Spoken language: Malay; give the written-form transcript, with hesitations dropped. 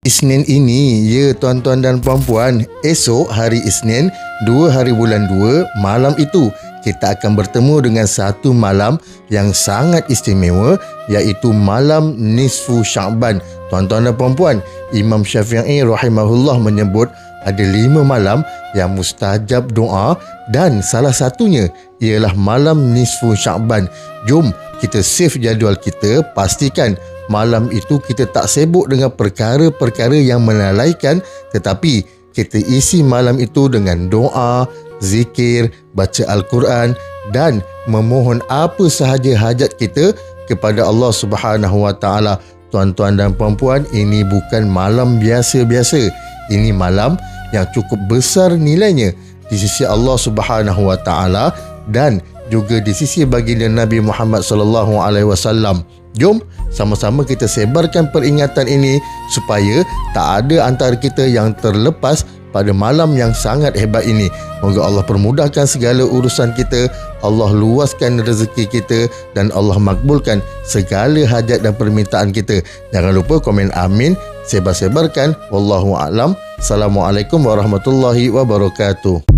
Isnin ini, ya tuan-tuan dan puan-puan, esok hari Isnin, 2 hari bulan 2, malam itu kita akan bertemu dengan satu malam yang sangat istimewa, iaitu malam nisfu Sya'ban. Tuan-tuan dan puan-puan, Imam Syafi'i rahimahullah menyebut ada 5 malam yang mustajab doa dan salah satunya ialah malam nisfu Sya'ban. Jom kita save jadual kita, pastikan malam itu kita tak sibuk dengan perkara-perkara yang melalaikan, tetapi kita isi malam itu dengan doa, zikir, baca Al-Quran dan memohon apa sahaja hajat kita kepada Allah Subhanahu Wa Taala. Tuan-tuan dan puan-puan, ini bukan malam biasa-biasa. Ini malam yang cukup besar nilainya di sisi Allah Subhanahu Wa Taala dan juga di sisi baginda Nabi Muhammad sallallahu alaihi wasallam. Jom sama-sama kita sebarkan peringatan ini supaya tak ada antara kita yang terlepas pada malam yang sangat hebat ini. Moga Allah permudahkan segala urusan kita, Allah luaskan rezeki kita dan Allah makbulkan segala hajat dan permintaan kita. Jangan lupa komen amin, sebar-sebarkan. Wallahu a'lam. Assalamualaikum warahmatullahi wabarakatuh.